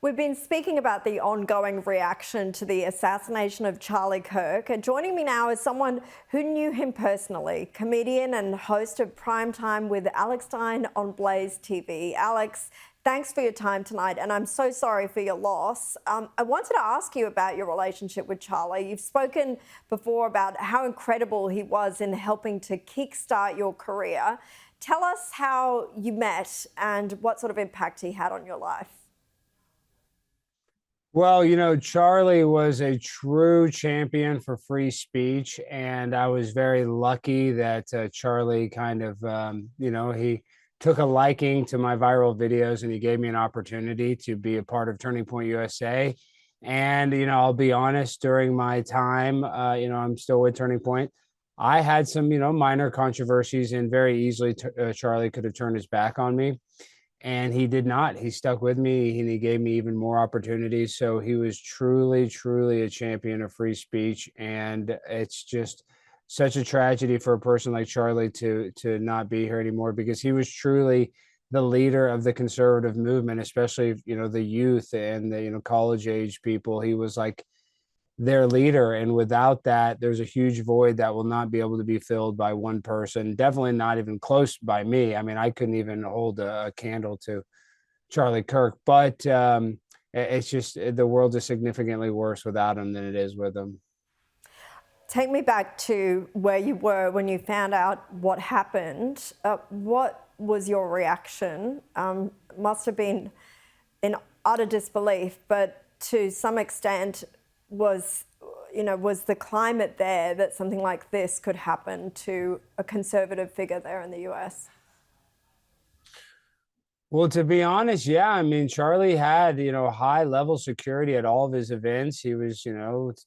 We've been speaking about the ongoing reaction to the assassination of Charlie Kirk, and joining me now is someone who knew him personally, comedian and host of Primetime with Alex Stein on Blaze TV. Alex, thanks for your time tonight, and I'm so sorry for your loss. I wanted to ask you about your relationship with Charlie. You've spoken before about how incredible he was in helping to kickstart your career. Tell us how you met and what sort of impact he had on your life. Well, Charlie was a true champion for free speech, and I was very lucky that Charlie kind of, he took a liking to my viral videos, and he gave me an opportunity to be a part of Turning Point USA. And, I'll be honest, during my time, I'm still with Turning Point. I had some, minor controversies, and very easily Charlie could have turned his back on me. And he did not. He stuck with me, and he gave me even more opportunities. So he was truly, truly a champion of free speech. And it's just such a tragedy for a person like Charlie to not be here anymore, because he was truly the leader of the conservative movement, especially, the youth and the, college age people. He was like their leader, and without that, there's a huge void that will not be able to be filled by one person, definitely not even close by me. I mean, I couldn't even hold a candle to Charlie Kirk, but it's just the world is significantly worse without him than it is with him. Take me back to where you were when you found out what happened. What was your reaction? Must have been in utter disbelief, but to some extent, was the climate there that something like this could happen to a conservative figure there in the US? Well, to be honest, yeah. I mean, Charlie had, high level security at all of his events. He was,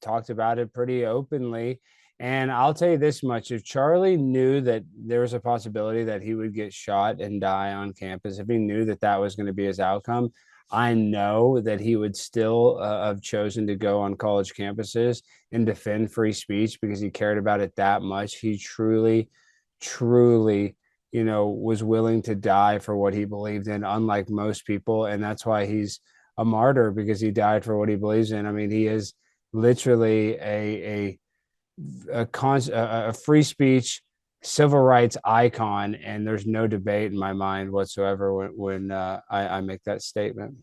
talked about it pretty openly. And I'll tell you this much, if Charlie knew that there was a possibility that he would get shot and die on campus, if he knew that that was going to be his outcome, I know that he would still have chosen to go on college campuses and defend free speech, because he cared about it that much. He truly, truly, was willing to die for what he believed in, unlike most people. And that's why he's a martyr, because he died for what he believes in. I mean, he is literally a free speech, civil rights icon, and there's no debate in my mind whatsoever when I make that statement.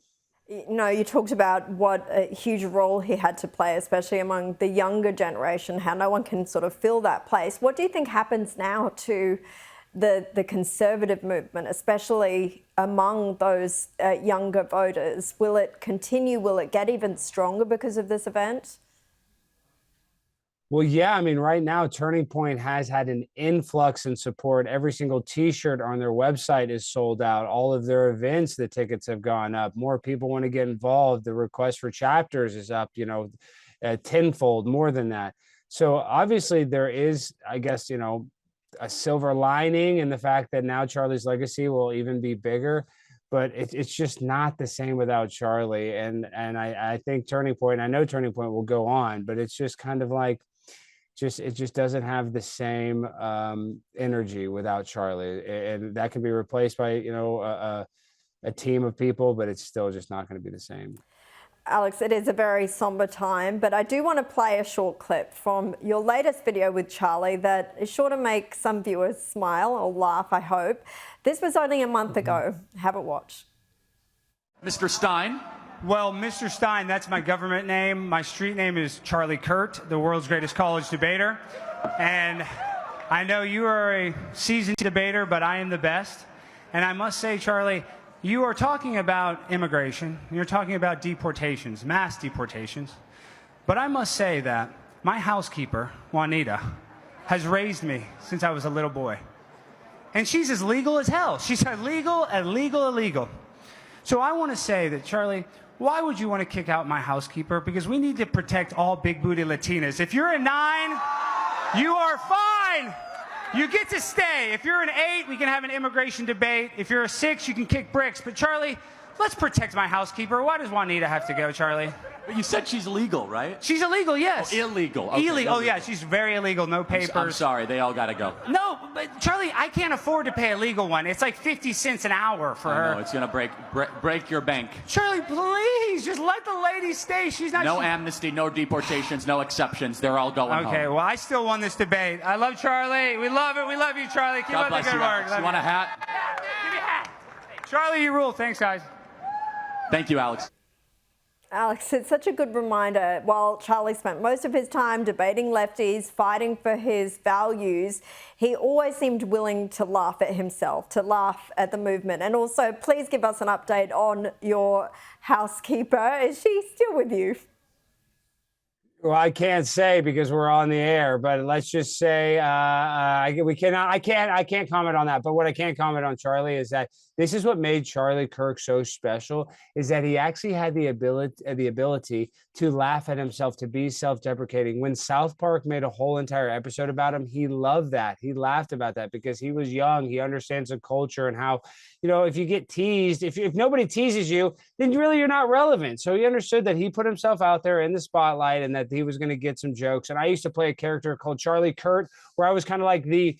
You talked about what a huge role he had to play, especially among the younger generation, how no one can sort of fill that place. What do you think happens now to the conservative movement, especially among those younger voters? Will it continue? Will it get even stronger because of this event? Well, yeah, I mean, right now, Turning Point has had an influx in support. Every single T-shirt on their website is sold out. All of their events, the tickets have gone up. More people want to get involved. The request for chapters is up, tenfold, more than that. So obviously there is, I guess, a silver lining in the fact that now Charlie's legacy will even be bigger. But it's just not the same without Charlie. And I think Turning Point, I know Turning Point will go on, but it's just kind of like, it just doesn't have the same energy without Charlie, and that can be replaced by a team of people, but it's still just not going to be the same. Alex, it is a very somber time, but I do want to play a short clip from your latest video with Charlie that is sure to make some viewers smile or laugh, I hope. This was only a month ago. Have a watch. Mr. Stein. Well, Mr. Stein, that's my government name. My street name is Charlie Kirk, the world's greatest college debater. And I know you are a seasoned debater, but I am the best. And I must say, Charlie, you are talking about immigration. You're talking about deportations, mass deportations. But I must say that my housekeeper, Juanita, has raised me since I was a little boy. And she's as legal as hell. She's illegal, illegal, illegal. So I want to say that, Charlie, why would you want to kick out my housekeeper? Because we need to protect all big booty Latinas. If you're a 9, you are fine. You get to stay. If you're an 8, we can have an immigration debate. If you're a 6, you can kick bricks. But Charlie, let's protect my housekeeper. Why does Juanita have to go, Charlie? But you said she's legal, right? She's illegal, yes. Oh, illegal. Okay, illegal. Oh, yeah, she's very illegal. No papers. I'm sorry, they all got to go. No, but Charlie, I can't afford to pay a legal one. It's like 50 cents an hour for her. No, it's going to break your bank. Charlie, please, just let the lady stay. She's not... No amnesty, no deportations, no exceptions. They're all going home. Okay, well, I still won this debate. I love Charlie. We love it. We love you, Charlie. Keep God up the bless good you, work. Alex. Love You want a hat? Give me a hat. Charlie, you rule. Thanks, guys. Thank you, Alex. Alex, it's such a good reminder. While Charlie spent most of his time debating lefties, fighting for his values, he always seemed willing to laugh at himself, to laugh at the movement. And also, please give us an update on your housekeeper. Is she still with you? Well, I can't say because we're on the air, but let's just say I can't comment on that. But what I can comment on, Charlie, is that this is what made Charlie Kirk so special, is that he actually had the ability to laugh at himself, to be self-deprecating. When South Park made a whole entire episode about him, he loved that. He laughed about that because he was young. He understands the culture and how, if you get teased, if nobody teases you, then you're not relevant. So he understood that he put himself out there in the spotlight and that he was going to get some jokes. And I used to play a character called Charlie Kirk, where I was kind of like the,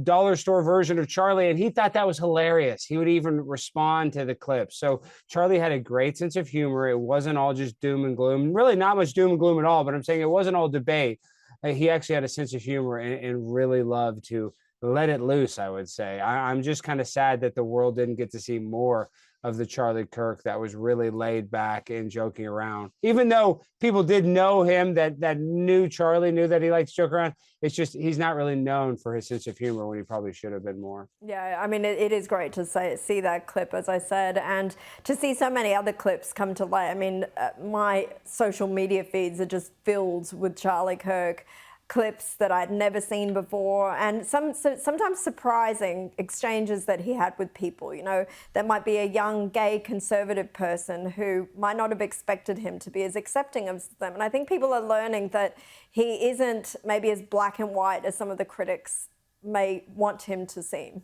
dollar store version of Charlie. And he thought that was hilarious. He would even respond to the clips. So Charlie had a great sense of humor. It wasn't all just doom and gloom, really not much doom and gloom at all, but I'm saying it wasn't all debate. He actually had a sense of humor and really loved to let it loose, I would say. I'm just kind of sad that the world didn't get to see more of the Charlie Kirk that was really laid back and joking around. Even though people did know him, that knew Charlie, knew that he liked to joke around, it's just he's not really known for his sense of humor when he probably should have been more. Yeah, I mean, it is great to see that clip, as I said, and to see so many other clips come to light. I mean, my social media feeds are just filled with Charlie Kirk clips that I'd never seen before, and sometimes surprising exchanges that he had with people. There might be a young gay conservative person who might not have expected him to be as accepting of them. And I think people are learning that he isn't maybe as black and white as some of the critics may want him to seem.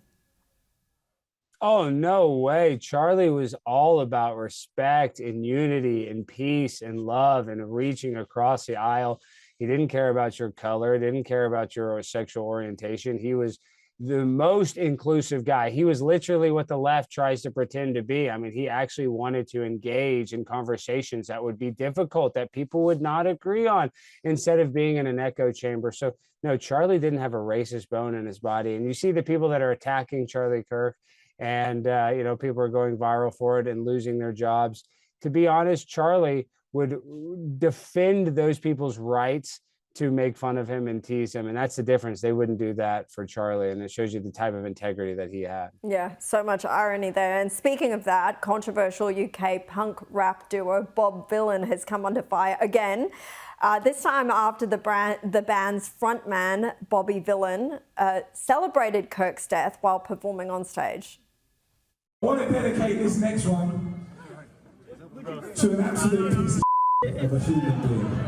Oh, no way. Charlie was all about respect and unity and peace and love and reaching across the aisle. He didn't care about your color, didn't care about your sexual orientation. He was the most inclusive guy. He was literally what the left tries to pretend to be. I mean, he actually wanted to engage in conversations that would be difficult, that people would not agree on, instead of being in an echo chamber. So, no, Charlie didn't have a racist bone in his body. And you see the people that are attacking Charlie Kirk and, people are going viral for it and losing their jobs. To be honest, Charlie would defend those people's rights to make fun of him and tease him. And that's the difference. They wouldn't do that for Charlie. And it shows you the type of integrity that he had. Yeah, so much irony there. And speaking of that, controversial UK punk rap duo Bob Vylan has come under fire again. This time after the band's frontman, Bobby Vylan, celebrated Kirk's death while performing on stage. I want to dedicate this next one to an absolute piece of a human being.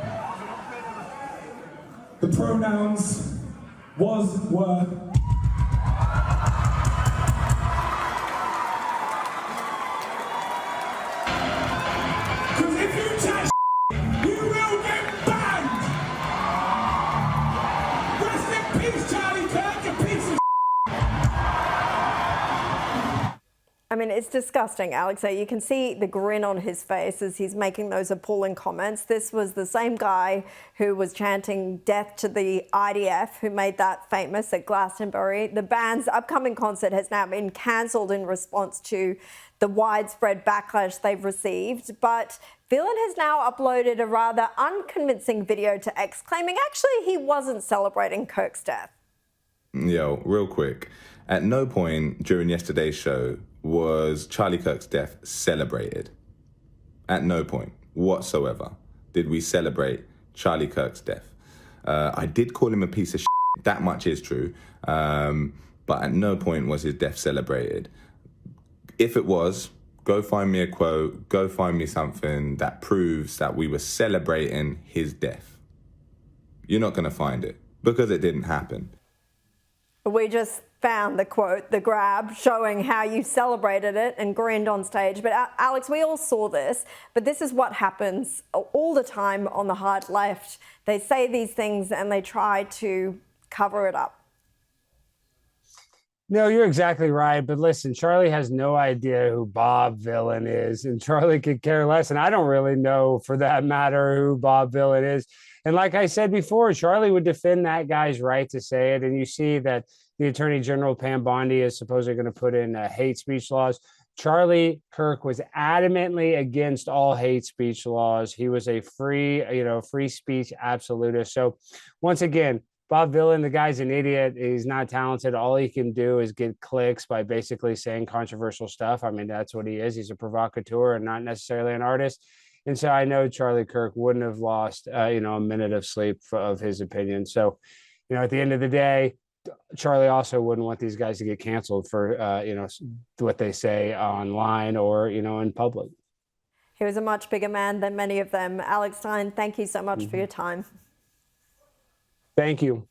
The pronouns was, were. Because if you touch you will get banned. Rest in peace, Charlie Kirk, you piece of I mean, it's disgusting, Alex. You can see the grin on his face as he's making those appalling comments. This was the same guy who was chanting death to the IDF, who made that famous at Glastonbury. The band's upcoming concert has now been cancelled in response to the widespread backlash they've received. But Vylan has now uploaded a rather unconvincing video to X, claiming actually he wasn't celebrating Kirk's death. Yo, real quick. At no point during yesterday's show was Charlie Kirk's death celebrated. At no point whatsoever did we celebrate Charlie Kirk's death. I did call him a piece of shit, that much is true, but at no point was his death celebrated. If it was, go find me a quote, go find me something that proves that we were celebrating his death. You're not going to find it, because it didn't happen. We just found the quote, the grab, showing how you celebrated it and grinned on stage. But Alex, we all saw this, but this is what happens all the time on the hard left. They say these things and they try to cover it up. No, you're exactly right. But listen, Charlie has no idea who Bob Villain is, and Charlie could care less. And I don't really know, for that matter, who Bob Villain is. And like I said before, Charlie would defend that guy's right to say it. And you see that the Attorney General, Pam Bondi, is supposedly going to put in hate speech laws. Charlie Kirk was adamantly against all hate speech laws. He was a free speech absolutist. So once again, Bob Villain, the guy's an idiot. He's not talented. All he can do is get clicks by basically saying controversial stuff. I mean, that's what he is. He's a provocateur and not necessarily an artist. And so I know Charlie Kirk wouldn't have lost, a minute of sleep of his opinion. So, at the end of the day, Charlie also wouldn't want these guys to get canceled for, what they say online or, in public. He was a much bigger man than many of them. Alex Stein, thank you so much for your time. Thank you.